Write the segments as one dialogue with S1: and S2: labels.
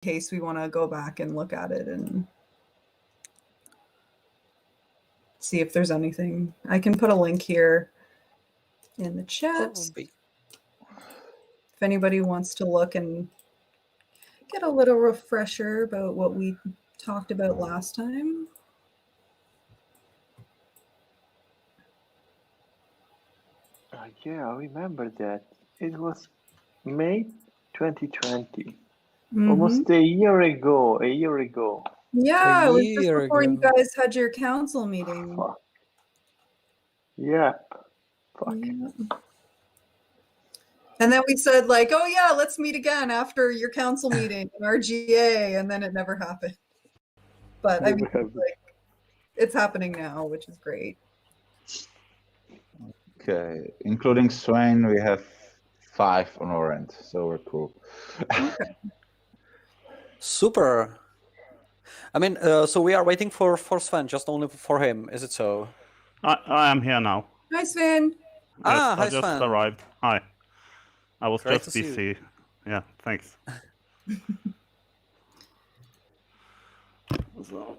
S1: case we want to go back and look at it and see if there's anything. I can put a link here in the chat if anybody wants to look and get a little refresher about what we talked about last time.
S2: Yeah, I remember that. It was May 2020. Almost a year ago.
S1: Yeah, it was just before you guys had your council meeting.
S2: Fuck. Yeah.
S1: And then we said like, oh yeah, let's meet again after your council meeting in RGA, and then it never happened. But I mean, like, it's happening now, which is great.
S3: Okay, including Swain, we have 5 on our end, so we're cool.
S1: Okay.
S4: Super. I mean, so we are waiting for Sven, just only for him, is it so?
S5: I am here now.
S1: Hi, Sven.
S5: Yes,
S4: hi,
S5: I just
S4: Sven.
S5: arrived. Hi. I was
S4: Great
S5: just
S4: to see you.
S5: busy. Yeah, thanks. So,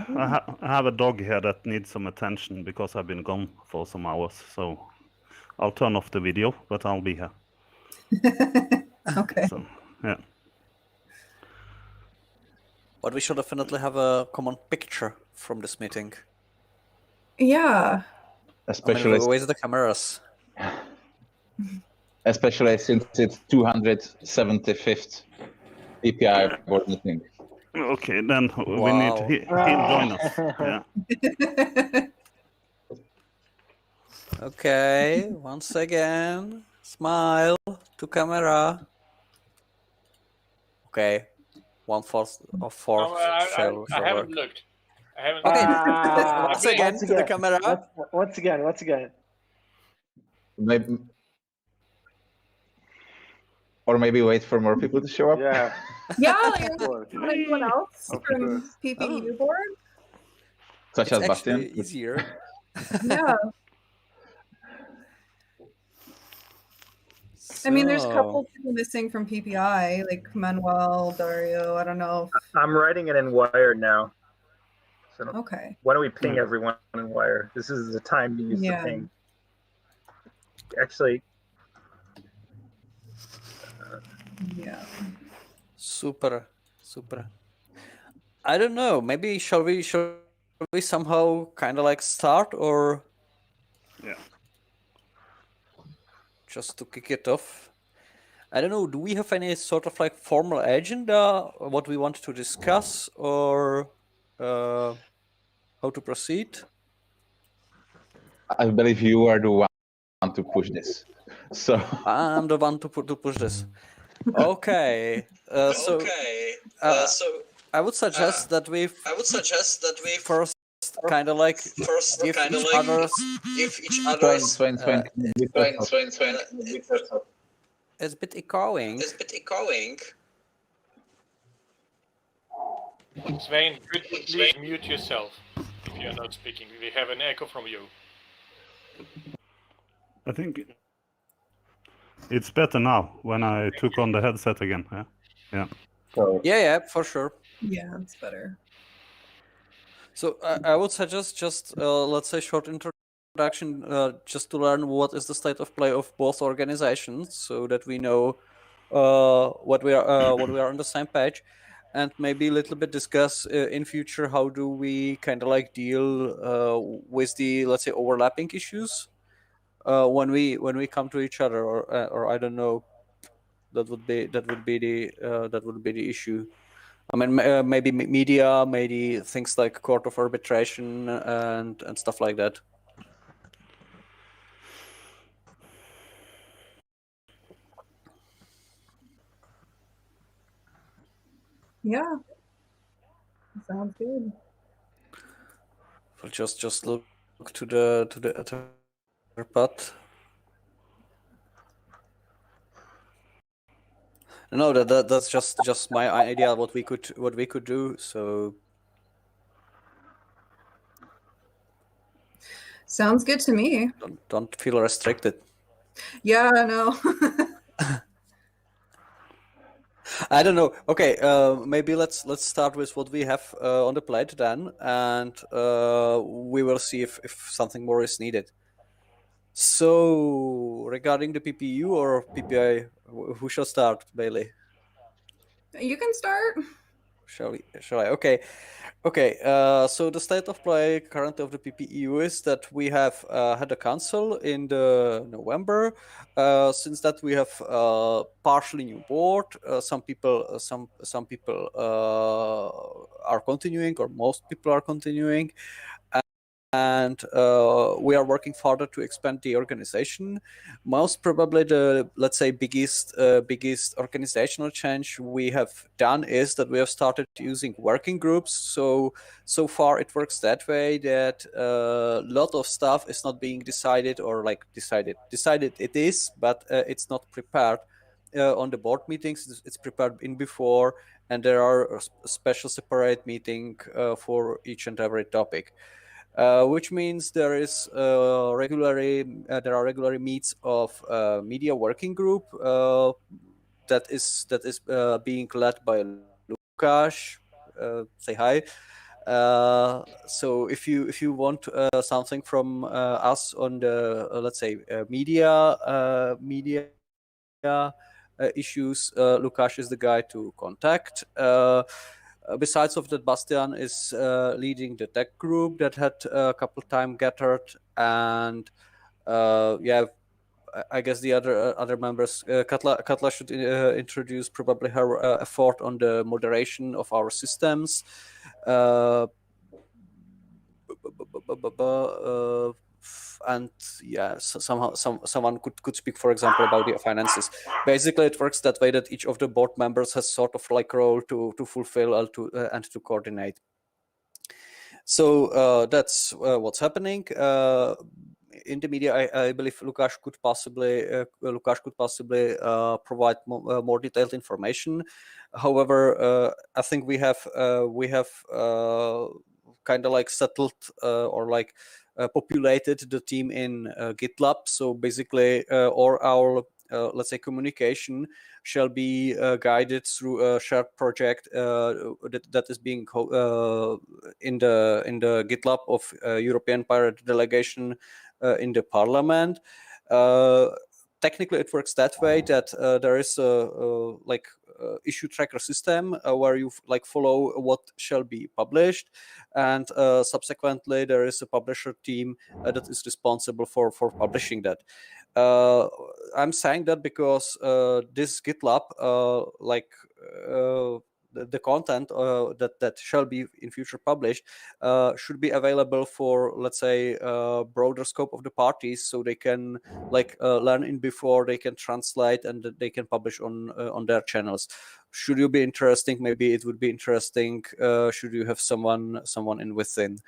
S5: I have a dog here that needs some attention because I've been gone for some hours. So I'll turn off the video, but I'll be here.
S1: Okay.
S5: So, yeah.
S4: But we should definitely have a common picture from this meeting.
S1: Yeah.
S3: Especially,
S4: where's the cameras?
S3: Especially since it's 275th PPI board meeting.
S5: Okay, then we need he'll join us. Yeah.
S4: Okay, once again, smile to camera. Okay, 1/4 of 4 shall
S6: I haven't
S4: work.
S6: looked. I haven't.
S4: Okay, once again to the camera.
S2: Once again.
S3: Maybe, or maybe wait for more people to show up.
S2: Yeah.
S1: Yeah, like anyone else from PPU board?
S3: Such
S4: It's
S3: as Bastian.
S4: actually easier.
S1: Yeah. I mean, there's a couple people missing from PPI, like Manuel, Dario. I don't know.
S7: I'm writing it in Wire now. So
S1: okay.
S7: Why don't we ping everyone in Wire? This is the time to use the ping. Actually.
S1: Yeah.
S4: Super. I don't know. Maybe shall we somehow kind of like start or?
S5: Yeah.
S4: Just to kick it off. I don't know, do we have any sort of like formal agenda, what we want to discuss, or how to proceed?
S3: I believe you are the one to push this. So
S4: I'm the one to push this. Okay. So I would suggest that we first kind of like give each other.
S3: Swain.
S4: It's a bit echoing.
S6: Sven, could you please mute yourself if you're not speaking? We have an echo from you.
S5: I think it's better now when I took on the headset again. Yeah.
S4: Yeah, for sure.
S1: Yeah, it's better.
S4: So I would suggest just let's say short introduction, just to learn what is the state of play of both organizations, so that we know what we are on the same page, and maybe a little bit discuss in future how do we kind of like deal with the, let's say, overlapping issues when we come to each other, or I don't know. That would be the issue. I mean, maybe media, maybe things like court of arbitration and stuff like that.
S1: Yeah, sounds good.
S4: We'll just look to the other part. No, that's just my idea what we could do. So
S1: sounds good to me.
S4: Don't feel restricted.
S1: Yeah, no.
S4: I don't know. Okay, maybe let's start with what we have on the plate then, and we will see if something more is needed. So regarding the PPU or PPI, who shall start, Bailey?
S1: You can start.
S4: Shall I? Okay. So the state of play currently of the PPEU is that we have had a council in the November. Since that we have partially new board. Some people are continuing, or most people are continuing. And we are working further to expand the organization. Most probably the, let's say, biggest organizational change we have done is that we have started using working groups. So far it works that way that a lot of stuff is not being decided, or like decided it is, but it's not prepared on the board meetings. It's prepared in before, and there are a special separate meeting for each and every topic. Which means there are regular meets of media working group that is being led by Lukáš. Say hi. So if you want something from us on the let's say media issues, Lukáš is the guy to contact. Besides of that, Bastian is leading the tech group that had a couple time gathered, and yeah, I guess the other members. Katla should introduce probably her effort on the moderation of our systems. And yeah, somehow someone could speak, for example, about the finances. Basically, it works that way, that each of the board members has sort of like role to fulfill and to coordinate. So that's what's happening. In the media, I believe Lukáš could possibly provide more detailed information. However, I think we have kind of like settled or like populated the team in GitLab. So basically, all our let's say communication shall be guided through a shared project that is being in the GitLab of European Pirate Delegation in the Parliament. Technically, it works that way that there is a like issue tracker system where you like follow what shall be published, and subsequently there is a publisher team that is responsible for publishing that. I'm saying that because this GitLab, the content that shall be in future published should be available for, let's say, broader scope of the parties, so they can like learn in before, they can translate, and they can publish on their channels. Should you be interesting, maybe it would be interesting. Should you have someone in within?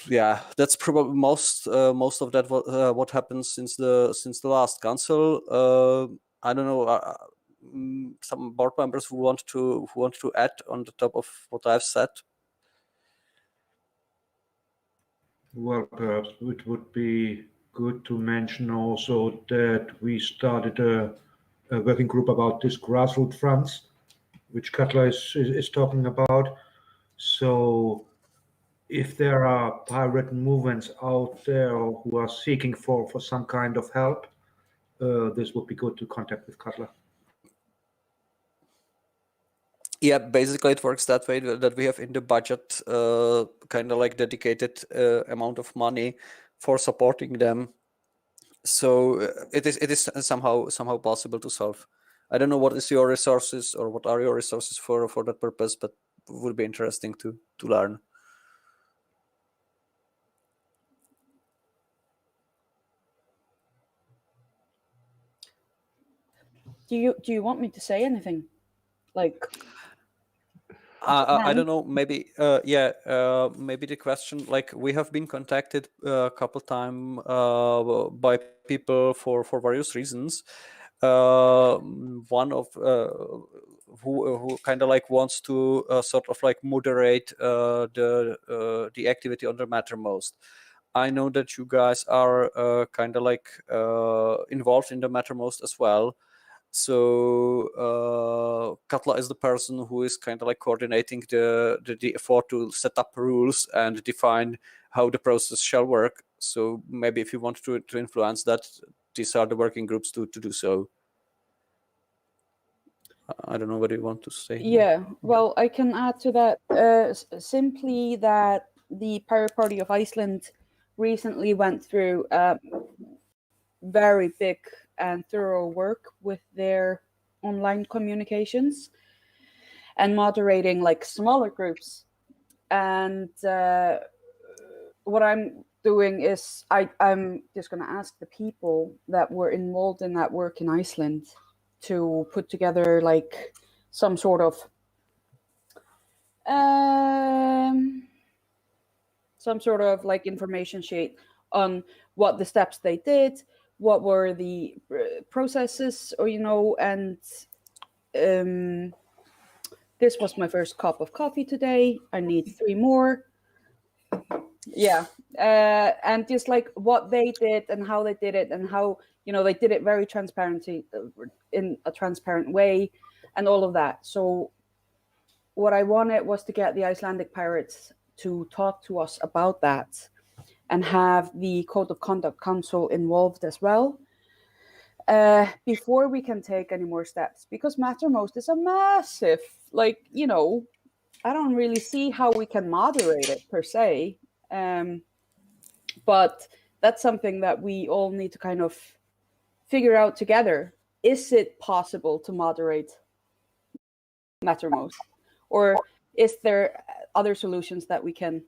S4: Yeah, that's probably most of that what happens since the last council. I don't know. Some board members who want to add on the top of what I've said.
S8: Well, perhaps it would be good to mention also that we started a working group about this grassroots fronts, which Katla is talking about. So if there are pirate movements out there who are seeking for some kind of help, this would be good to contact with Katla.
S4: Yeah, basically it works that way, that we have in the budget kind of like dedicated amount of money for supporting them. So it is somehow possible to solve. I don't know what is your resources, or what are your resources for that purpose, but it would be interesting to learn.
S9: Do you want me to say anything? Like,
S4: I don't know. Maybe maybe the question, like, we have been contacted a couple times by people for various reasons. One of who kind of like wants to sort of like moderate the activity on the Mattermost. I know that you guys are kind of like involved in the Mattermost as well. So Katla is the person who is kind of like coordinating the effort to set up rules and define how the process shall work. So maybe if you want to influence that, these are the working groups to do so. I don't know what you want to say.
S9: Yeah, well, I can add to that simply that the Pirate Party of Iceland recently went through very big and thorough work with their online communications and moderating like smaller groups. And what I'm doing is I'm just going to ask the people that were involved in that work in Iceland to put together like some sort of like information sheet on what the steps they did, what were the processes, or and this was my first cup of coffee today. I need 3 more. Yeah, and just like what they did and how they did it and how they did it very transparently in a transparent way and all of that. So what I wanted was to get the Icelandic pirates to talk to us about that and have the Code of Conduct Council involved as well before we can take any more steps, because Mattermost is a massive, I don't really see how we can moderate it per se. But that's something that we all need to kind of figure out together. Is it possible to moderate Mattermost? Or is there other solutions that we can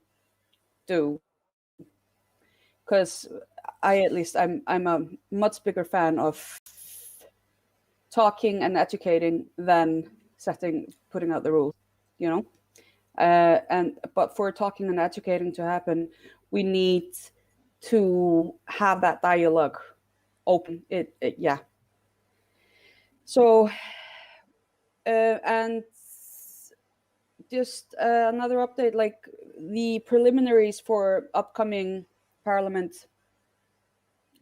S9: do? Because I'm a much bigger fan of talking and educating than putting out the rules, but for talking and educating to happen, we need to have that dialogue open. Yeah. So and just another update, like the preliminaries for upcoming parliament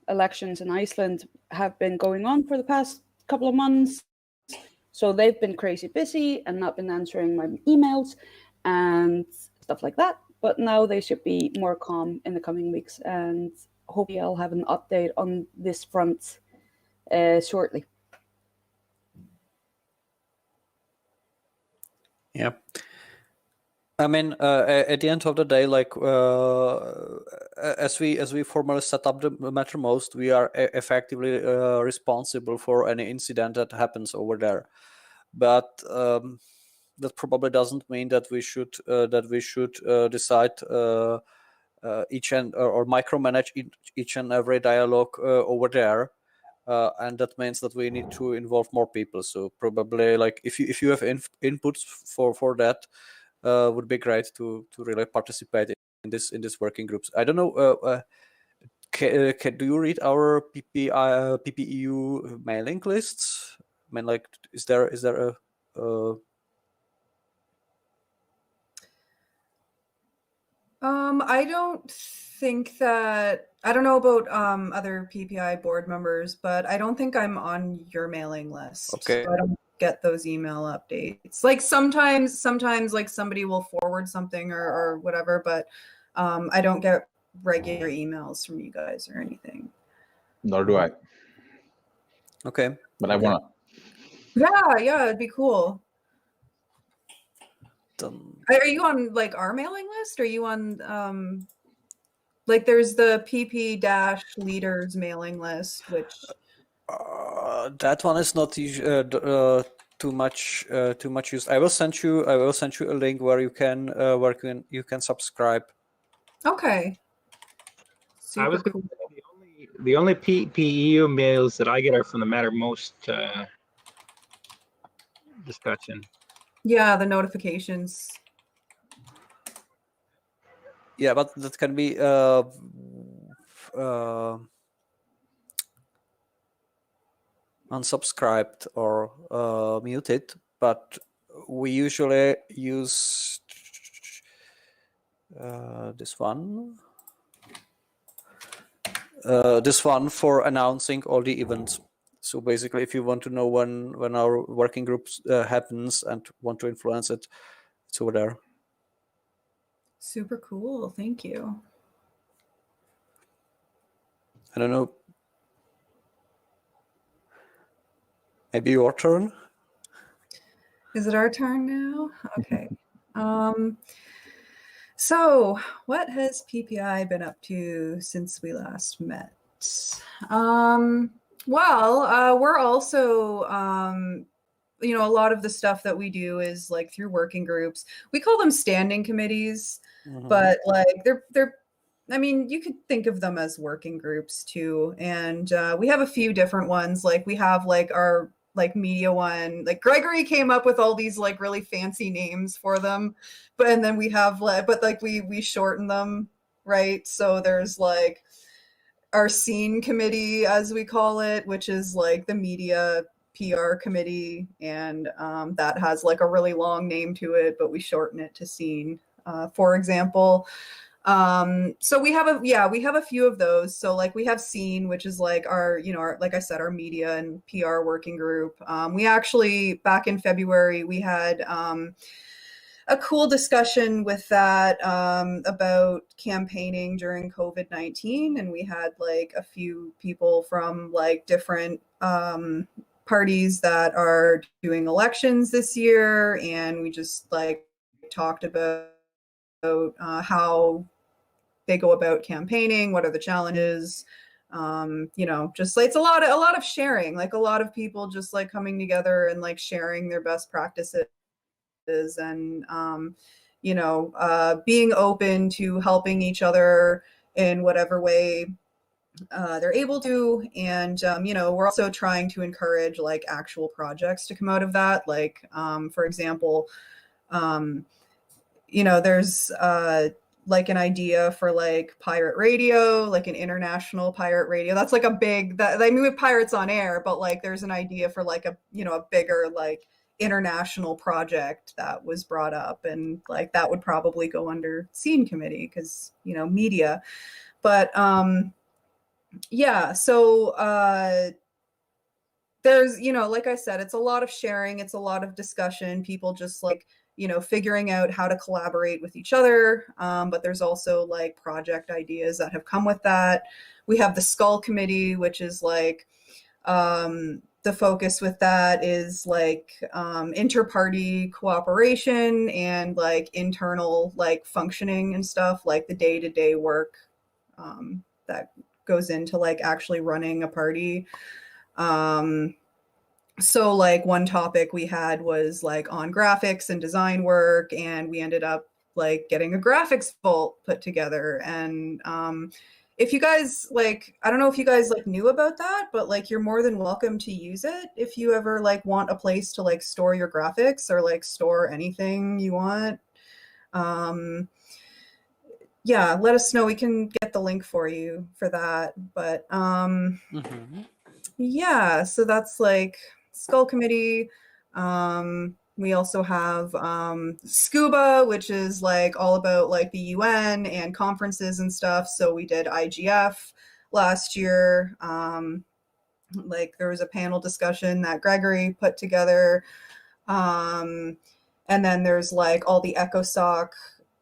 S9: elections in Iceland have been going on for the past couple of months. So they've been crazy busy and not been answering my emails and stuff like that. But now they should be more calm in the coming weeks, and hopefully I'll have an update on this front shortly.
S4: Yeah. I mean, at the end of the day, like as we formally set up the Mattermost, we are effectively responsible for any incident that happens over there. But that probably doesn't mean that we should decide each and or micromanage each and every dialogue over there. And that means that we need to involve more people. So probably, like if you have inputs for that, would be great to really participate in this working groups. I don't know. Do you read our PPEU mailing lists? I mean, like, is there a
S1: I don't think that, I don't know about other PPI board members, but I don't think I'm on your mailing list.
S4: Okay.
S1: So I don't get those email updates. Like sometimes like somebody will forward something or whatever, but I don't get regular emails from you guys or anything.
S3: Nor do I.
S4: Okay.
S3: But I want to.
S1: Yeah, it'd be cool. Are you on like our mailing list? Or are you on like there's the PP-leaders mailing list, which
S4: that one is not too much used. I will send you a link where you can subscribe.
S1: Okay.
S7: I was going to say the only PPEU mails that I get are from the Mattermost discussion.
S1: Yeah, the notifications.
S4: Yeah, but that can be unsubscribed or muted. But we usually use this one for announcing all the events. So basically, if you want to know when our working groups happens and want to influence it, it's over there.
S1: Super cool. Thank you.
S4: I don't know. Maybe your turn.
S1: Is it our turn now? Okay. So what has PPI been up to since we last met? We're also, you know, a lot of the stuff that we do is like through working groups. We call them standing committees, but like they're, I mean, you could think of them as working groups too. And we have a few different ones. Like we have like our like media one, like Gregory came up with all these like really fancy names for them, and then we have like, but like we shorten them, right? So there's like our scene committee, as we call it, which is like the media PR committee, and that has like a really long name to it, but we shorten it to scene, for example. So we have a few of those. So like we have scene, which is like our, you know, our, like I said, our media and PR working group. We actually, back in February, we had a cool discussion with that about campaigning during COVID-19. And we had like a few people from like different parties that are doing elections this year. And we just like talked about how they go about campaigning, what are the challenges, you know, just like it's a lot of sharing, like a lot of people just like coming together and like sharing their best practices and you know, being open to helping each other in whatever way they're able to. And you know, we're also trying to encourage like actual projects to come out of that, like for example, you know, there's like an idea for like pirate radio, like an international pirate radio. That's like a big, that I mean, with Pirates on Air, but like there's an idea for like a, you know, a bigger like international project that was brought up, and like that would probably go under scene committee because, you know, media. But yeah, so there's, you know, like I said, it's a lot of sharing, it's a lot of discussion, people just like, you know, figuring out how to collaborate with each other. But there's also like project ideas that have come with that. We have the Skull Committee, which is like, the focus with that is like inter-party cooperation and like internal like functioning and stuff, like the day-to-day work that goes into like actually running a party. So like one topic we had was like on graphics and design work, and we ended up like getting a graphics vault put together. And if you guys like, I don't know if you guys like knew about that, but like you're more than welcome to use it if you ever like want a place to like store your graphics or like store anything you want. Yeah, let us know. We can get the link for you for that. But yeah, so that's like Skull Committee. We also have Scuba, which is like all about like the UN and conferences and stuff. So we did IGF last year. Like there was a panel discussion that Gregory put together. And then there's like all the ECOSOC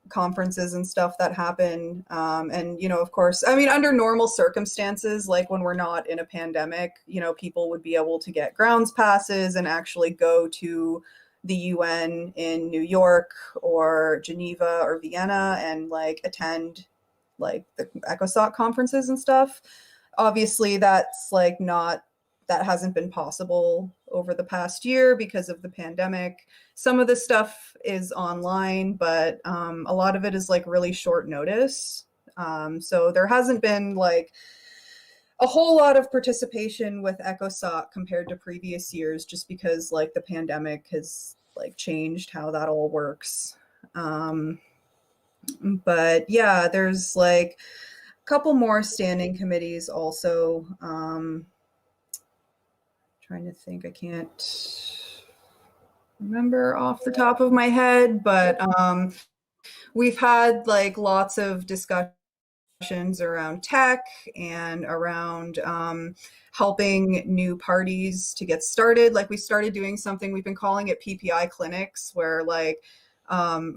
S1: conferences and stuff that happen. And, you know, of course, I mean, under normal circumstances, like when we're not in a pandemic, you know, people would be able to get grounds passes and actually go to the UN in New York or Geneva or Vienna and like attend like the ECOSOC conferences and stuff. Obviously, that's like not, that hasn't been possible over the past year because of the pandemic. Some of the stuff is online, but a lot of it is like really short notice. So there hasn't been like a whole lot of participation with ECOSOC compared to previous years, just because like the pandemic has like changed how that all works. But yeah, there's like a couple more standing committees also. Trying to think, I can't remember off the top of my head, but we've had like lots of discussions discussions around tech and around helping new parties to get started. Like we started doing something, we've been calling it Ppi Clinics, where like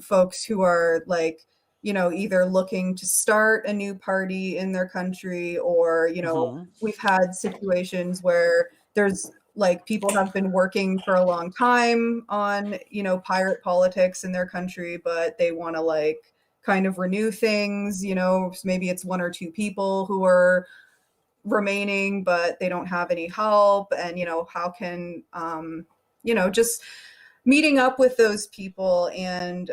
S1: folks who are like, you know, either looking to start a new party in their country, or, you know, we've had situations where there's like people have been working for a long time on, you know, pirate politics in their country, but they want to like kind of renew things, you know, maybe it's 1 or 2 people who are remaining, but they don't have any help. And, you know, how can, you know, just meeting up with those people and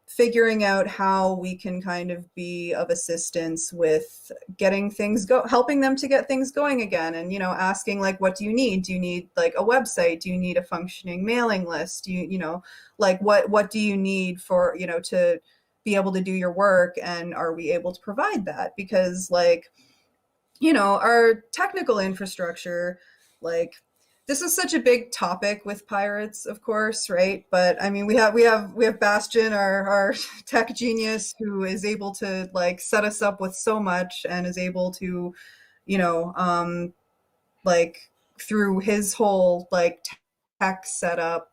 S1: figuring out how we can kind of be of assistance with getting things helping them to get things going again. And, you know, asking like, what do you need? Do you need like a website? Do you need a functioning mailing list? Do you know, like what do you need for, you know, to be able to do your work? And are we able to provide that? Because like, you know, our technical infrastructure, like this is such a big topic with pirates, of course, right? But I mean, we have Bastion, our tech genius, who is able to like set us up with so much and is able to, you know, like through his whole like tech setup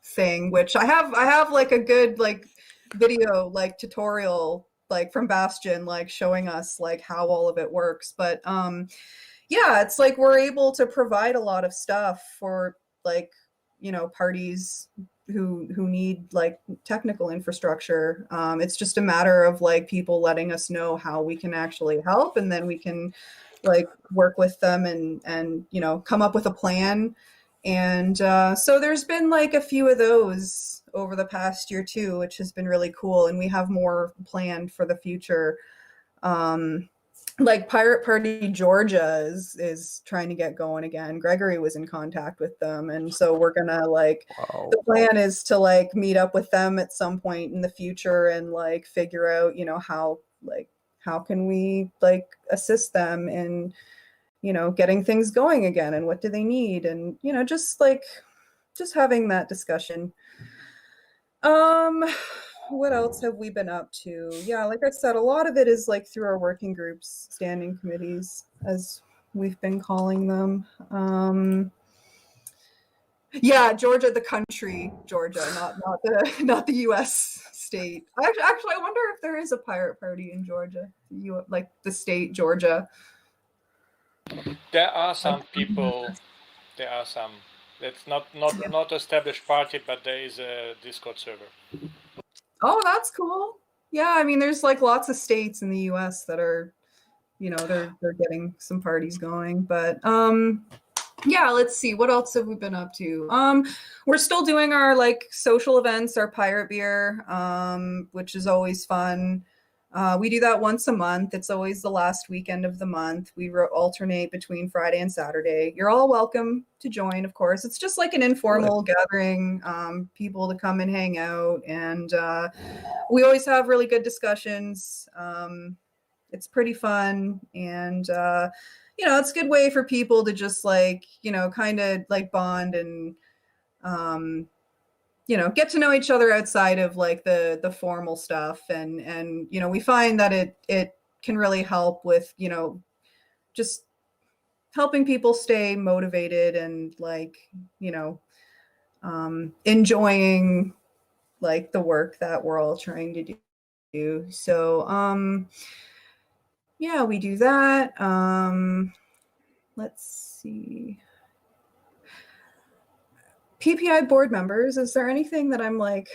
S1: thing, which I have like a good like video like tutorial like from Bastion like showing us like how all of it works. But yeah, it's like we're able to provide a lot of stuff for like, you know, parties who need like technical infrastructure. It's just a matter of like people letting us know how we can actually help, and then we can like work with them and you know, come up with a plan. And so there's been like a few of those over the past year too, which has been really cool, and we have more planned for the future. Like Pirate Party Georgia is trying to get going again. Gregory was in contact with them, and so we're gonna like, the plan is to like meet up with them at some point in the future and like figure out, you know, how can we like assist them in, you know, getting things going again, and what do they need, and, you know, just having that discussion. What else have we been up to? Yeah, like I said, a lot of it is like through our working groups, standing committees, as we've been calling them. Yeah, Georgia, the country, Georgia, not the U.S. state. Actually, I wonder if there is a pirate party in Georgia, like the state Georgia.
S6: There are some people. There are some. It's not established party, but there is a Discord server.
S1: Oh, that's cool. Yeah, I mean, there's like lots of states in the U.S. that are, you know, they're getting some parties going. But yeah, let's see, what else have we been up to? We're still doing our like social events, our pirate beer, which is always fun. We do that once a month. It's always the last weekend of the month. We alternate between Friday and Saturday. You're all welcome to join, of course. It's just like an informal gathering, people to come and hang out. And we always have really good discussions. It's pretty fun. And, you know, it's a good way for people to just like, you know, kind of like bond and, you know, get to know each other outside of like the formal stuff. And, you know, we find that it can really help with, you know, just helping people stay motivated and like, you know, enjoying like the work that we're all trying to do. So, yeah, we do that. Let's see. PPI board members, is there anything that I'm like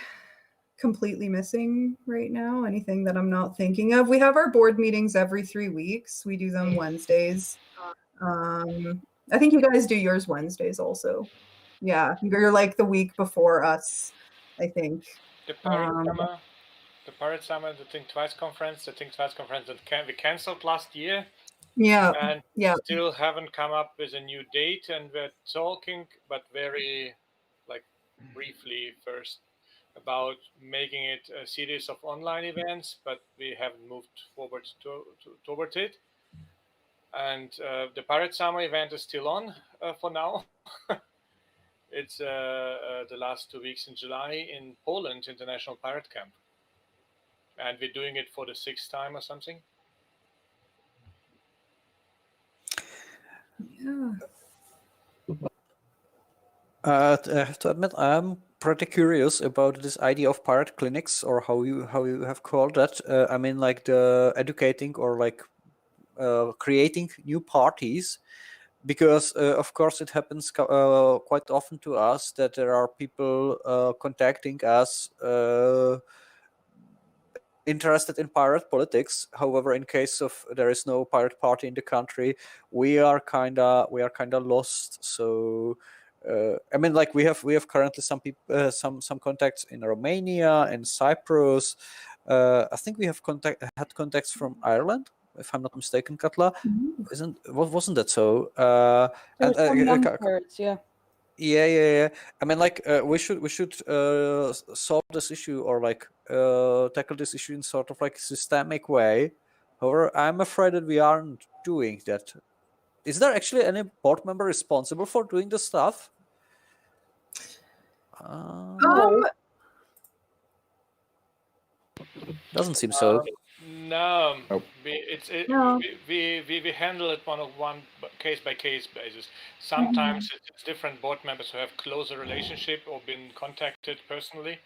S1: completely missing right now? Anything that I'm not thinking of? We have our board meetings every 3 weeks. We do them Wednesdays. I think you guys do yours Wednesdays also. Yeah, you're like the week before us, I think.
S6: The Pirate Summer, the Think Twice conference, that we canceled last year.
S1: Yeah.
S6: And still haven't come up with a new date, and we're talking, but very like briefly first, about making it a series of online events, but we haven't moved forward towards it. And the Pirate Summer event is still on for now. It's the last 2 weeks in July in Poland, International Pirate Camp. And we're doing it for the 6th time or something.
S1: Yeah.
S4: I have to admit, I'm pretty curious about this idea of pirate clinics, or how you have called that. I mean, like the educating or like creating new parties, because of course it happens quite often to us that there are people contacting us interested in pirate politics. However, in case of there is no pirate party in the country, we are kinda lost. So I mean, like we have currently some people, some contacts in Romania and Cyprus. I think we have had contacts from Ireland, if I'm not mistaken, Katla. Wasn't that so?
S9: There were some young pirates, yeah.
S4: Yeah. I mean, like we should solve this issue, or like tackle this issue in sort of like systemic way. However, I'm afraid that we aren't doing that. Is there actually any board member responsible for doing the stuff? Doesn't seem so.
S6: No,
S3: Nope.
S6: we handle it one case by case basis. Sometimes it's different board members who have closer relationship or been contacted personally.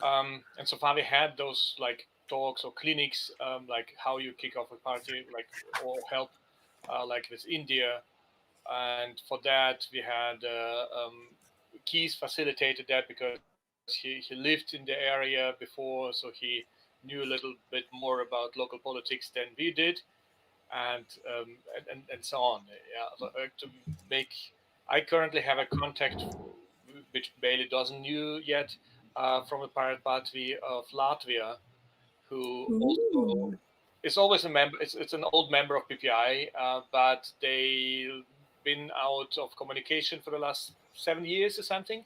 S6: And so far we had those like talks or clinics, like how you kick off a party, like or help, like with India. And for that we had Keys facilitated that because he lived in the area before, so he knew a little bit more about local politics than we did, and so on. Yeah, so, I currently have a contact which Bailey doesn't know yet, from a pirate party of Latvia, who also is always a member. It's an old member of PPI, but they've been out of communication for the last 7 years or something.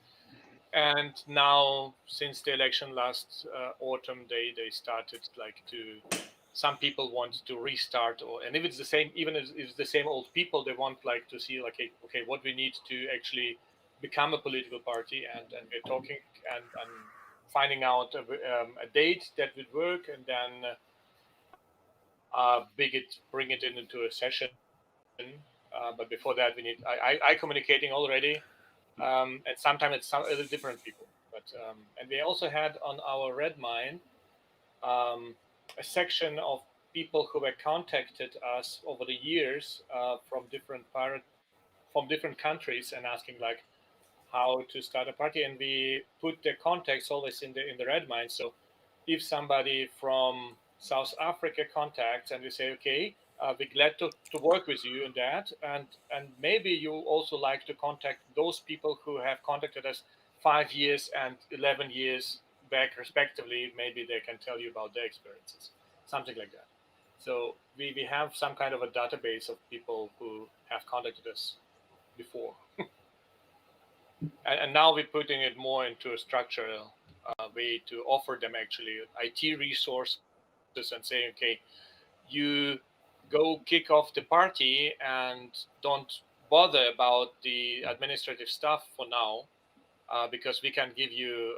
S6: And now, since the election last autumn, they started like to. Some people want to restart, and if it's the same, even if it's the same old people, they want like to see like, okay, what we need to actually become a political party, and we're talking and finding out a date that would work, and then bring it into a session. But before that, we need I communicating already. And sometimes it's some other different people. But and we also had on our Redmine a section of people who were contacted us over the years from different countries and asking like how to start a party, and we put the contacts always in the Redmine. So if somebody from South Africa contacts and we say, okay, we're glad to work with you in that, and maybe you also like to contact those people who have contacted us 5 years and 11 years back respectively. Maybe they can tell you about their experiences, something like that. So we have some kind of a database of people who have contacted us before. And now we're putting it more into a structural way to offer them actually IT resources and saying, okay, you go kick off the party and don't bother about the administrative stuff for now, because we can give you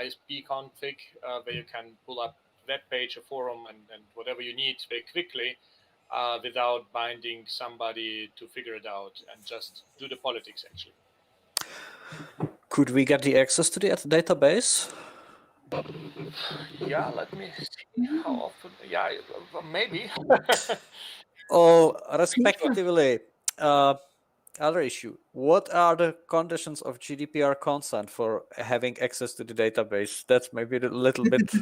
S6: ISP config where you can pull up web page, a forum, and whatever you need very quickly without binding somebody to figure it out, and just do the politics actually.
S4: Could we get the access to the database?
S6: Yeah, let me see how often. Yeah, maybe.
S4: Oh, respectively, other issue. What are the conditions of GDPR consent for having access to the database? That's maybe a little bit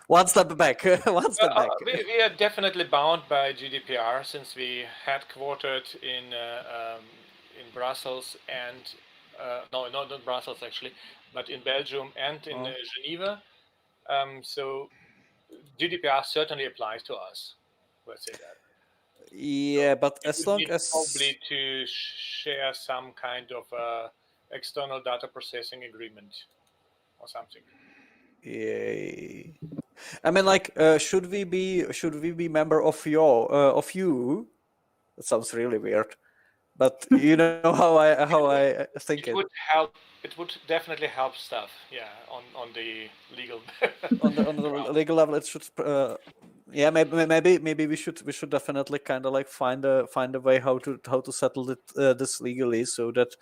S4: one step back. One step back.
S6: We are definitely bound by GDPR since we headquartered in Brussels and no, not in Brussels actually, but in Belgium and in Geneva. So GDPR certainly applies to us. Let's say that.
S4: Yeah,
S6: so
S4: but as long as
S6: probably to share some kind of external data processing agreement or something.
S4: Yeah, I mean, like, should we be member of you? That sounds really weird, but you know how I think
S6: it would help. It would definitely help stuff. Yeah, on the legal
S4: on the legal level, it should Yeah, maybe we should definitely kind of like find a way how to settle this legally, so that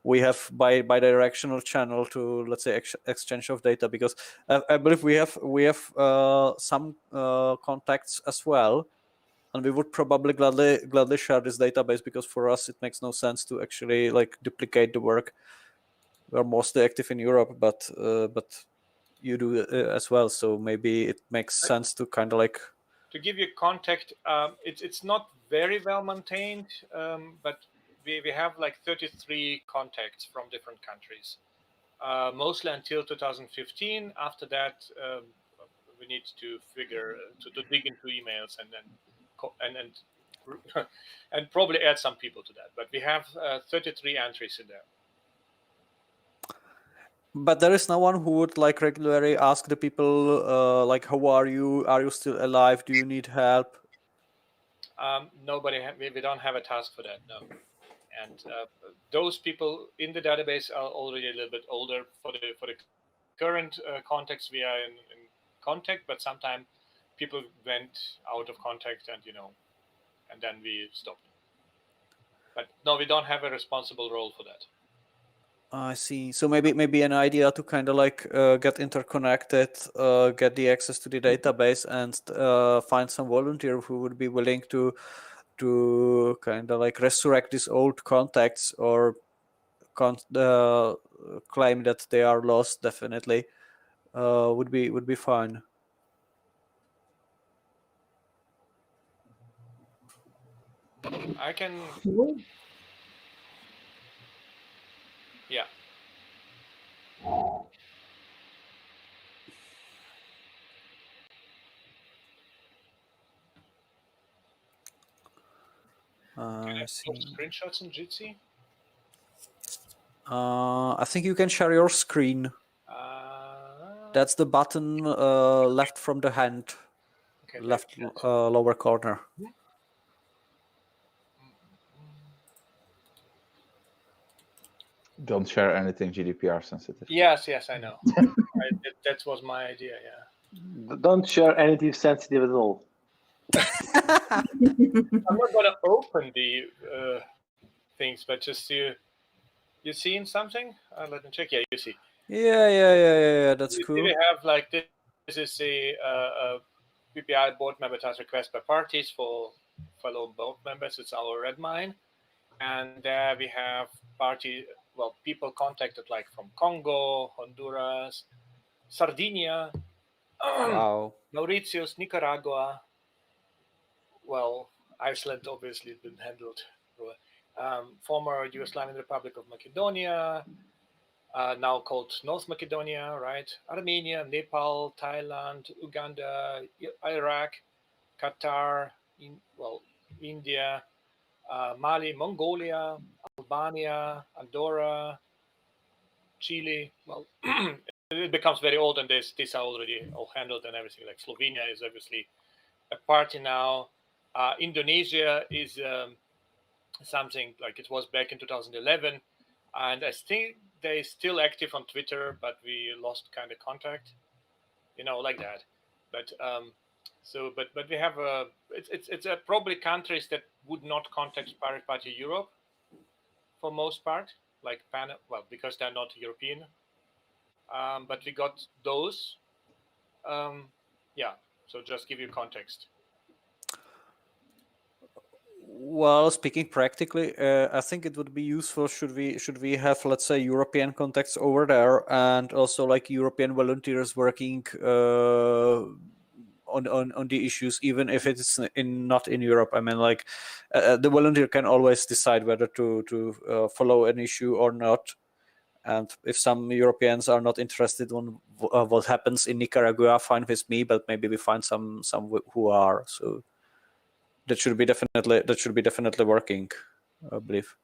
S4: we have bi-directional channel to, let's say, exchange of data, because I believe we have some contacts as well, and we would probably gladly share this database, because for us it makes no sense to actually like duplicate the work. We're mostly active in Europe, but you do as well, so maybe it makes sense to kind of like.
S6: To give you context, it's not very well maintained, but we have like 33 contacts from different countries, mostly until 2015. After that, we need to figure to dig into emails and then and probably add some people to that. But we have 33 entries in there.
S4: But there is no one who would like regularly ask the people like, how are you? Are you still alive? Do you need help?
S6: Nobody. We don't have a task for that. No. And those people in the database are already a little bit older. For the current contacts, we are in contact, but sometimes people went out of contact, and and then we stopped. But no, we don't have a responsible role for that.
S4: I see. So maybe an idea to kind of like get interconnected, get the access to the database, and find some volunteer who would be willing to kind of like resurrect these old contacts, or claim that they are lost. Definitely would be fine.
S6: I can. Yeah.
S4: I see.
S6: Screenshots in Jitsi?
S4: I think you can share your screen. That's the button left from the hand,
S6: okay,
S4: left lower corner.
S3: Don't share anything GDPR sensitive.
S6: Yes, I know. That was my idea. Yeah.
S2: Don't share anything sensitive at all.
S6: I'm not going to open the things, but just you seen something? Let me check. Yeah, you see.
S4: Yeah. That's cool.
S6: We have like this is a PPI board member task request by parties for fellow board members. It's our Redmine, and there we have people contacted like from Congo, Honduras, Sardinia,
S4: Wow.
S6: Mauritius, Nicaragua. Well, Iceland obviously been handled. Former Yugoslavian Republic of Macedonia, now called North Macedonia, right? Armenia, Nepal, Thailand, Uganda, Iraq, Qatar, India, Mali, Mongolia, Albania, Andorra, Chile. Well, it becomes very old, and these are already all handled and everything. Like Slovenia is obviously a party now. Indonesia is something like it was back in 2011, and I think they're still active on Twitter, but we lost kind of contact, like that. But but we have it's probably countries that would not contact Pirate Party Europe for most part, like because they're not European. But we got those. Yeah. So just give you context.
S4: Well, speaking practically, I think it would be useful should we have, let's say, European contacts over there, and also like European volunteers working on the issues, even if it's not in Europe. I mean, like the volunteer can always decide whether to follow an issue or not. And if some Europeans are not interested in what happens in Nicaragua, fine with me. But maybe we find some who are. So that should be definitely working, I believe.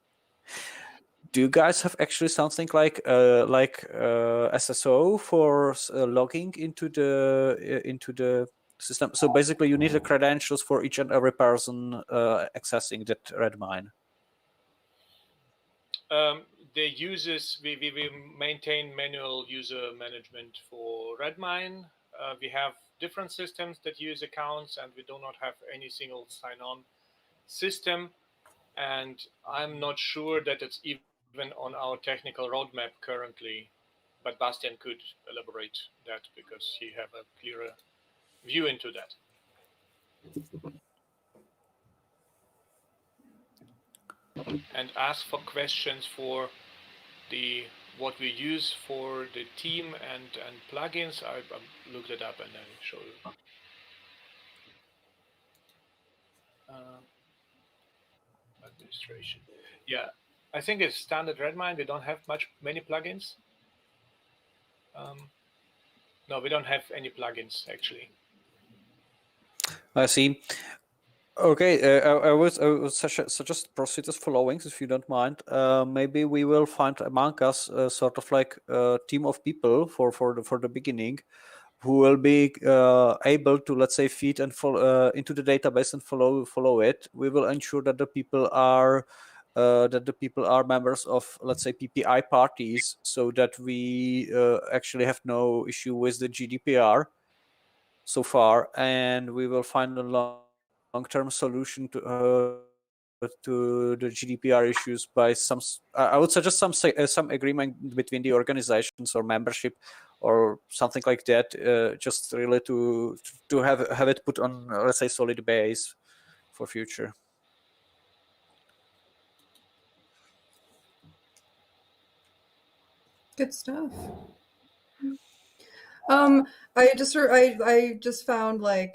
S4: Do you guys have actually something like SSO for logging into the system? So basically, you need the credentials for each and every person accessing that Redmine.
S6: The users, we maintain manual user management for Redmine. we have different systems that use accounts, and we do not have any single sign-on system. And I'm not sure that it's even on our technical roadmap currently, but Bastian could elaborate that because he have a clearer view into that. And ask for questions for what we use for the team and plugins. I looked it up and I show you. Administration. Yeah, I think it's standard Redmine. We don't have many plugins. No, we don't have any plugins actually.
S4: I see. Okay, I would suggest proceed as following, if you don't mind. Maybe we will find among us sort of like a team of people for the beginning, who will be able to, let's say, feed and follow into the database and follow it. We will ensure that the people are members of, let's say, PPI parties, so that we actually have no issue with the GDPR so far, and we will find a long-term solution to the GDPR issues by some. I would suggest some agreement between the organizations or membership or something like that, just really to have it put on, let's say, solid base for future.
S1: Good stuff. I just found like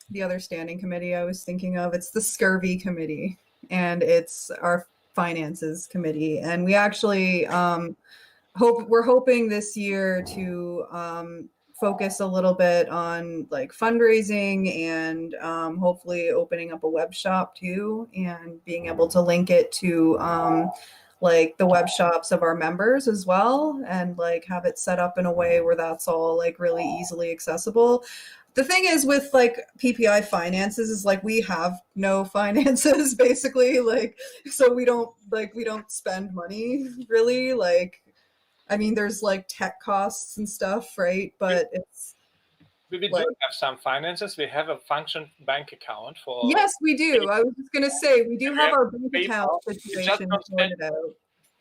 S1: the other standing committee I was thinking of. It's the Scurvy Committee, and it's our finances committee, and we actually we're hoping this year to focus a little bit on like fundraising and hopefully opening up a web shop too, and being able to link it to like the web shops of our members as well, and like have it set up in a way where that's all like really easily accessible. The thing is with like PPI finances is like we have no finances basically, like so we don't spend money really. Like I mean there's like tech costs and stuff, right? But it's
S6: we do have some finances. We have a function bank account for.
S1: Yes, we do. I was just going to say we do have our bank account situation sorted out.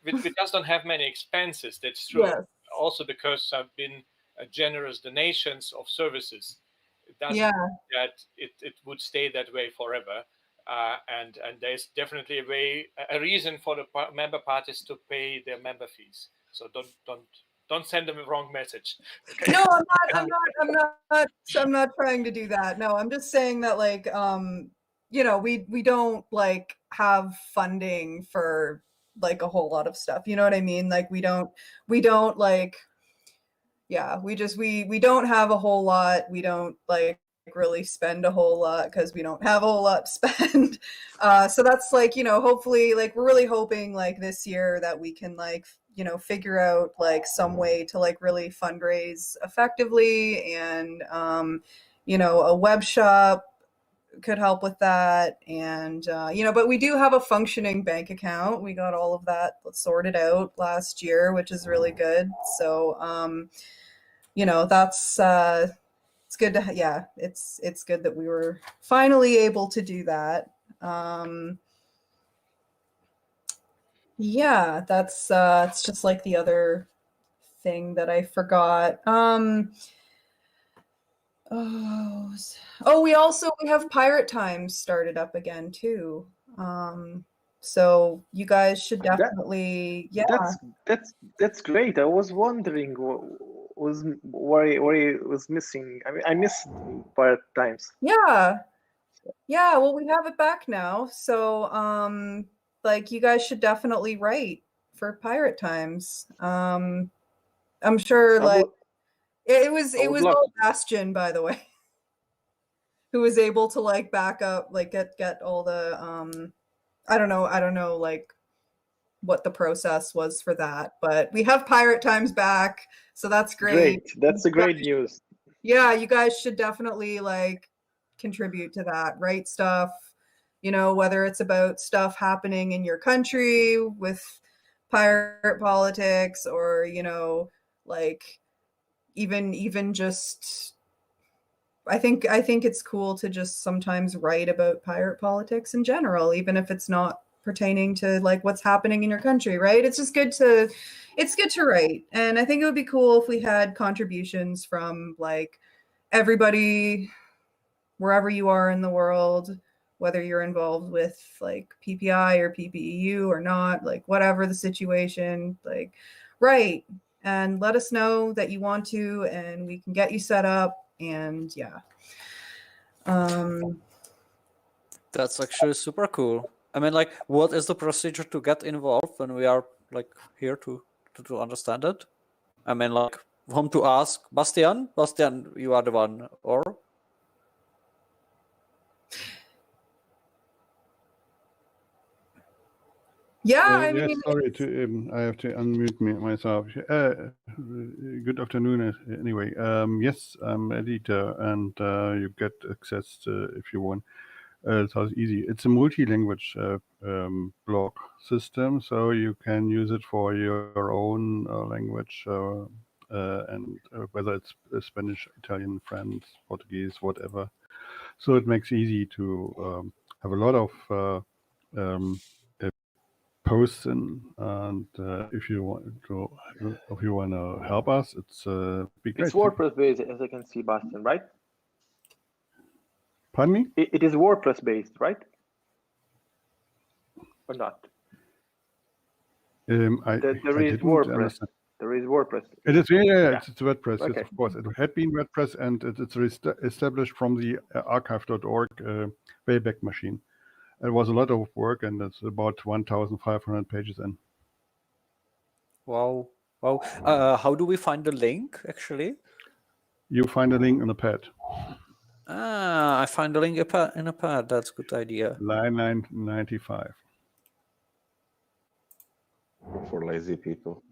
S6: We just don't have many expenses. That's true.
S1: Yes.
S6: Also because I've been generous donations of services. It doesn't mean that it would stay that way forever. And there's definitely a reason for the member parties to pay their member fees. So don't send them a wrong message. Okay?
S1: No, I'm not trying to do that. No, I'm just saying that like you know, we don't like have funding for like a whole lot of stuff. You know what I mean? Like we don't like we don't have a whole lot. We don't like really spend a whole lot because we don't have a whole lot to spend. So that's like, you know, hopefully like we're really hoping like this year that we can like, you know, figure out like some way to like really fundraise effectively, and you know, a web shop could help with that. And you know, but we do have a functioning bank account. We got all of that sorted out last year, which is really good. So you know, that's it's good to it's good that we were finally able to do that. Yeah, that's it's just like the other thing that I forgot. We have Pirate Times started up again too. So you guys should definitely
S2: That's great. I was wondering why it was missing. I mean, I missed Pirate Times.
S1: Yeah. Well, we have it back now. So like you guys should definitely write for Pirate Times. I'm sure like it was all Bastion, by the way, who was able to like back up, like get all the I don't know like what the process was for that, but we have Pirate Times back, so that's great.
S2: That's a great news.
S1: Yeah, you guys should definitely like contribute to that, write stuff, you know, whether it's about stuff happening in your country with pirate politics, or, you know, like, even just, I think it's cool to just sometimes write about pirate politics in general, even if it's not pertaining to like what's happening in your country, right? It's just good to write. And I think it would be cool if we had contributions from like everybody, wherever you are in the world, whether you're involved with like PPI or PPEU or not, like whatever the situation, like write and let us know that you want to, and we can get you set up. And yeah.
S4: That's actually super cool. I mean, like, what is the procedure to get involved when we are like here to understand it? I mean, like, whom to ask? Bastian? Bastian, you are the one, or?
S1: Yeah, I
S10: Yes,
S1: mean,
S10: sorry to I have to unmute myself. Good afternoon. Anyway, yes, I'm editor, and you get access to, if you want. So it's easy. It's a multi-language blog system, so you can use it for your own language, and whether it's Spanish, Italian, French, Portuguese, whatever. So it makes easy to have a lot of posts in, and if you want to help us, it's be great.
S2: It's WordPress based, as I can see, Bastian, right?
S10: Pardon me?
S2: It is WordPress based, right? Or not?
S10: There
S2: is WordPress. There is WordPress.
S10: It is, yeah. It's WordPress,
S2: Okay.
S10: yes, of course. It had been WordPress, and it's established from the archive.org Wayback Machine. It was a lot of work, and it's about 1,500 pages in.
S4: Wow. Wow. How do we find the link, actually?
S10: You find a link on the pad.
S4: Ah, I find the link in a pad. That's a good idea.
S10: Line 995.
S3: For lazy people.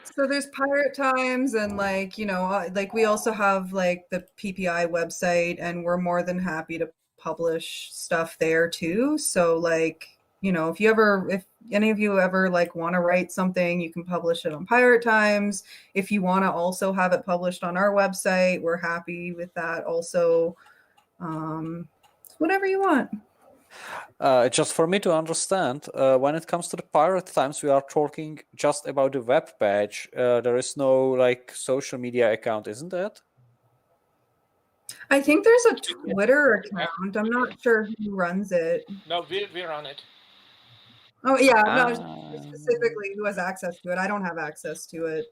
S1: so there's Pirate Times, and like, you know, like we also have like the PPI website, and we're more than happy to publish stuff there too. So like, you know, if any of you ever like want to write something, you can publish it on Pirate Times. If you want to also have it published on our website, we're happy with that also. Whatever you want.
S4: Just for me to understand, when it comes to the Pirate Times, we are talking just about the web page. There is no like social media account, isn't it?
S1: I think there's a Twitter account. I'm not sure who runs it.
S6: No, we're on it.
S1: Oh yeah, no, specifically who has access to it. I don't have access to it.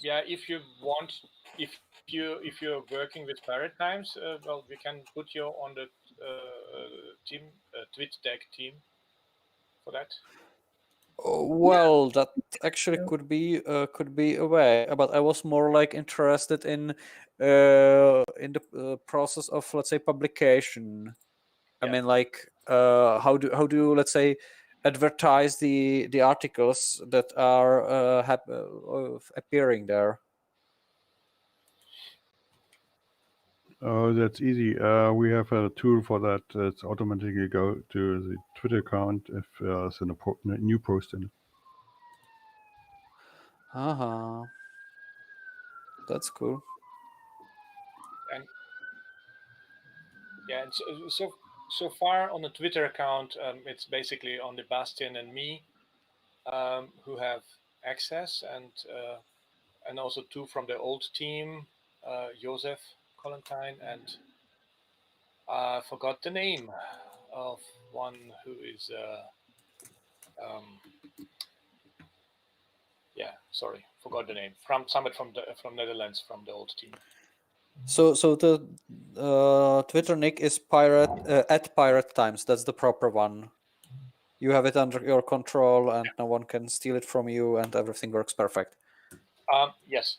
S6: Yeah, if you want, if you're working with Pirate Times, well, we can put you on the team, TweetDeck team for that.
S4: Well, that actually could be a way, but I was more like interested in the process of, let's say, publication. I mean, like how do you, let's say, advertise the articles that are appearing there?
S10: Oh, that's easy. We have a tool for that. It's automatically go to the Twitter account if there's a new post in it.
S4: That's cool.
S6: And yeah, and so far on the Twitter account, it's basically only Bastian and me who have access, and also two from the old team, Joseph Collentine, and I forgot the name of one who is sorry, forgot the name, from somebody from Netherlands, from the old team.
S4: So the Twitter nick is at Pirate Times. That's the proper one. You have it under your control, and no one can steal it from you, and everything works perfect.
S6: Yes.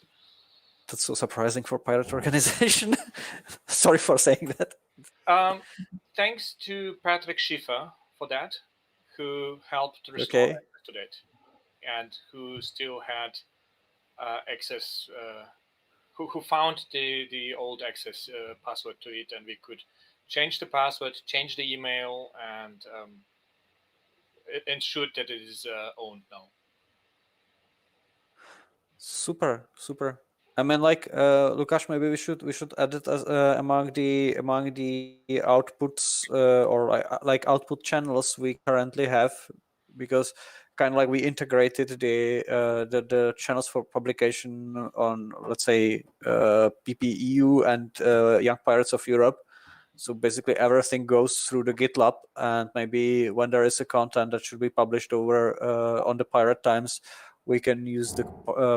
S4: That's so surprising for pirate organization. Sorry for saying that.
S6: Thanks to Patrick Schiffer for that, who helped restore access to that, and who still had access. Who found the old access password to it, and we could change the password, change the email, and ensured that it is owned now.
S4: Super. I mean, like, Lukasz, maybe we should add it as among the outputs or like output channels we currently have, because kind of like we integrated the channels for publication on, let's say, PPEU and Young Pirates of Europe. So basically everything goes through the GitLab, and maybe when there is a content that should be published over on the Pirate Times, we can use the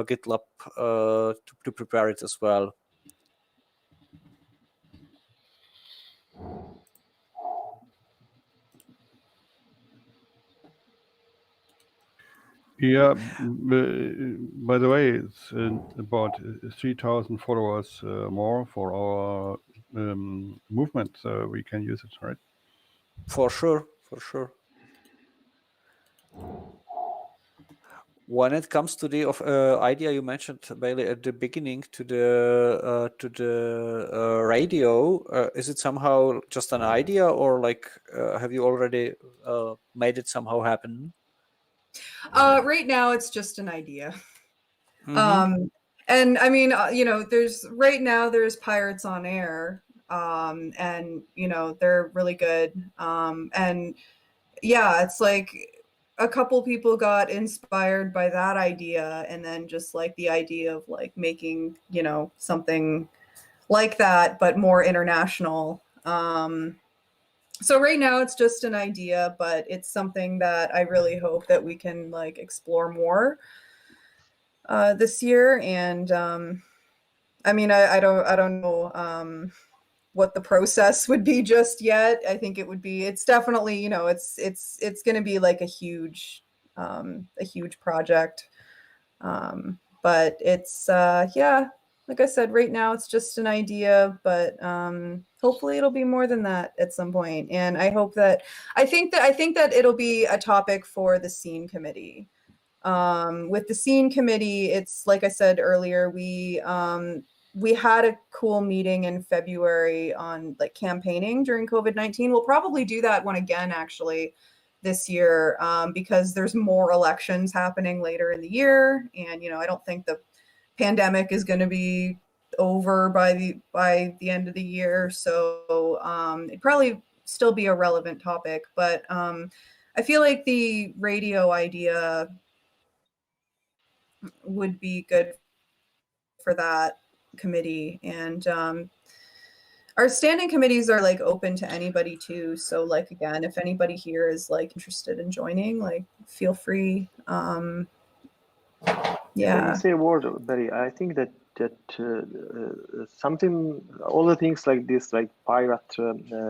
S4: GitLab to prepare it as well.
S10: Yeah, by the way, it's about 3,000 followers more for our movement. So we can use it, right?
S4: For sure. When it comes to the idea you mentioned, Bailey, at the beginning, to the radio, is it somehow just an idea, or like have you already made it somehow happen?
S1: Right now, it's just an idea. And I mean, there's Pirates on Air, and they're really good. And yeah, it's like a couple people got inspired by that idea, and then just like the idea of like making, something like that, but more international. So right now it's just an idea, but it's something that I really hope that we can like explore more this year. And I mean, I don't know what the process would be just yet. I think it's definitely, it's going to be like a huge project. But it's yeah, like I said, right now it's just an idea, but hopefully it'll be more than that at some point. And I think that it'll be a topic for the scene committee. With the scene committee, it's like I said earlier, we had a cool meeting in February on like campaigning during COVID-19. We'll probably do that one again actually this year, because there's more elections happening later in the year, and I don't think the pandemic is going to be over by the end of the year, so it'd probably still be a relevant topic. But I feel like the radio idea would be good for that committee. And our standing committees are like open to anybody too, so like again, if anybody here is like interested in joining, like feel free. Yeah.
S2: Can you say a word, Barry? I think that something, all the things like this, like pirate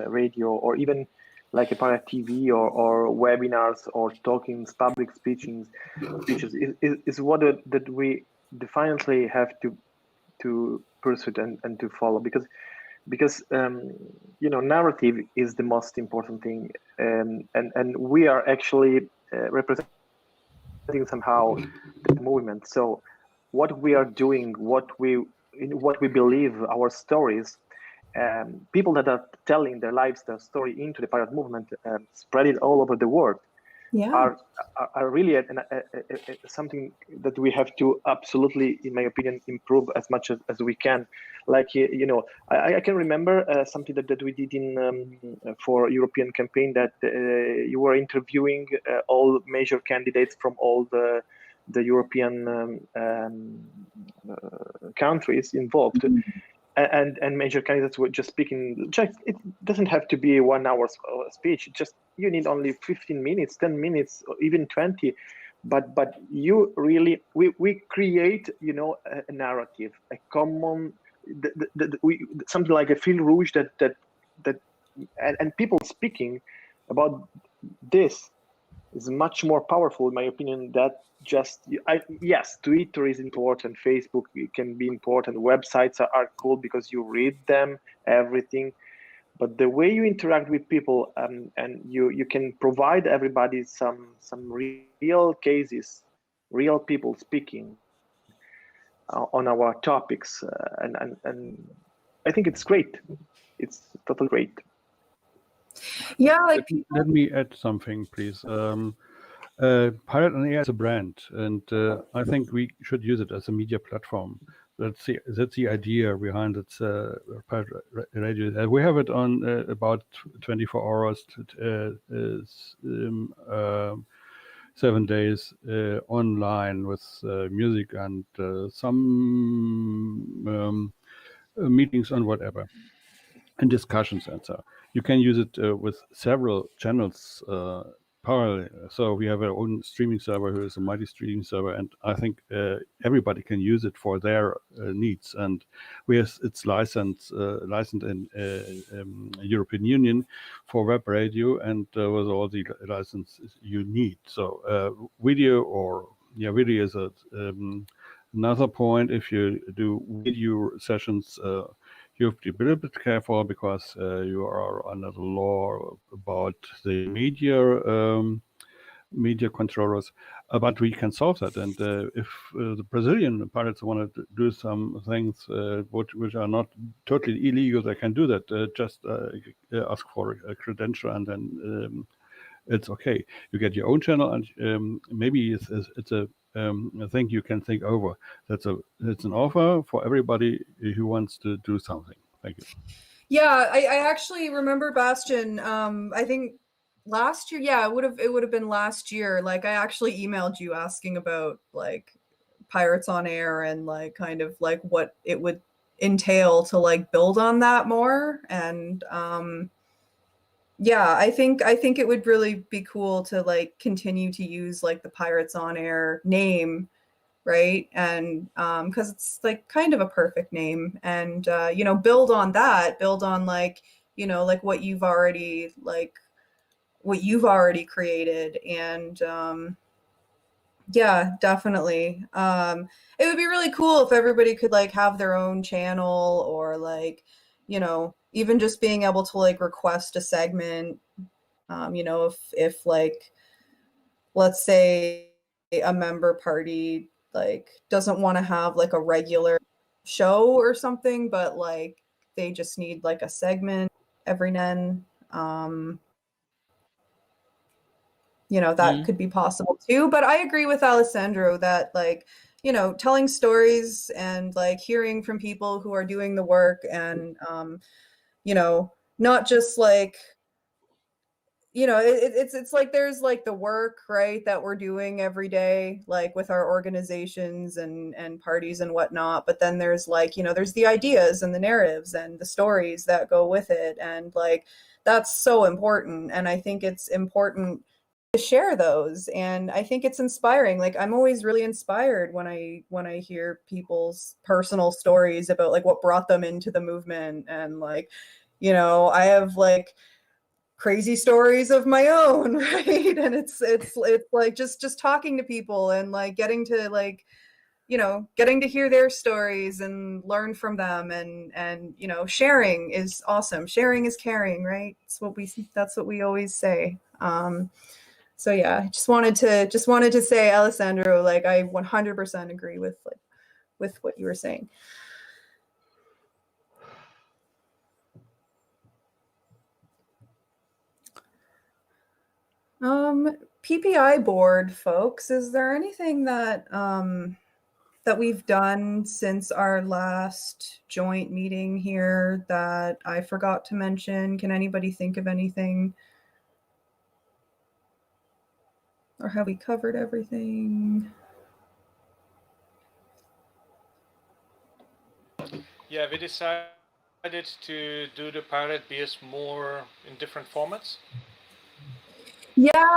S2: radio, or even like a pirate TV, or webinars, or talkings, public speeches is what that we definitely have to pursue and to follow, because narrative is the most important thing, and we are actually representing somehow the movement. So what we are doing, what we believe, our stories, people that are telling their lives, their story into the pirate movement, spread it all over the world,
S1: yeah,
S2: are really something that we have to absolutely, in my opinion, improve as much as we can. Like, I can remember something that we did in for European campaign, that you were interviewing all major candidates from all the European countries involved. And major candidates were just speaking. It doesn't have to be 1 hour speech. You need only 15 minutes, 10 minutes, or even 20. But you really, we create, a narrative, a common, something like a fil rouge and people speaking about this is much more powerful, in my opinion, that yes, Twitter is important, Facebook can be important, websites are cool because you read them, everything, but the way you interact with people, and you can provide everybody some real cases, real people speaking on our topics, and I think it's great. It's totally great.
S1: Yeah, like
S10: let me add something, please. Pirate on Air is a brand, and I think we should use it as a media platform. That's the idea behind its pirate radio. We have it on about 24 hours, 7 days online with music and some meetings on whatever, and discussions and so. You can use it with several channels parallel. So we have our own streaming server who is a multi-streaming server, and I think everybody can use it for their needs. And it's licensed in European Union for web radio, and with all the licenses you need. So video is another point. If you do video sessions, you have to be a little bit careful because you are under the law about the media controllers, but we can solve that. And if the Brazilian pirates want to do some things which are not totally illegal, they can do that. Just ask for a credential, and then it's okay. You get your own channel, and maybe it's a thing you can think over. It's an offer for everybody who wants to do something. Thank you.
S1: Yeah, I actually remember, Bastian. I think last year. Yeah, it would have been last year. Like I actually emailed you asking about like Pirates on Air and like kind of like what it would entail to like build on that more. And yeah, I think it would really be cool to like continue to use like the Pirates on Air name, right? And because it's like kind of a perfect name, and build on that, build on like like what you've already created. And yeah, definitely. It would be really cool if everybody could like have their own channel, or like even just being able to like request a segment. If like, let's say a member party like doesn't want to have like a regular show or something, but like they just need like a segment every now and that could be possible too. But I agree with Alessandro that like telling stories and like hearing from people who are doing the work, and not just like it's like there's like the work, right, that we're doing every day, like with our organizations and parties and whatnot, but then there's like there's the ideas and the narratives and the stories that go with it, and like that's so important. And I think it's important to share those, and I think it's inspiring. Like I'm always really inspired when I hear people's personal stories about like what brought them into the movement, and like I have like crazy stories of my own, right? And it's like just talking to people and like getting to hear their stories and learn from them, and sharing is awesome. Sharing is caring, right? That's what we always say. So yeah, I just wanted to say, Alessandro, like I 100% agree with what you were saying. PPI board folks, is there anything that that we've done since our last joint meeting here that I forgot to mention? Can anybody think of anything? Or have we covered everything?
S6: Yeah, we decided to do the Pirate Beers more in different formats.
S1: Yeah.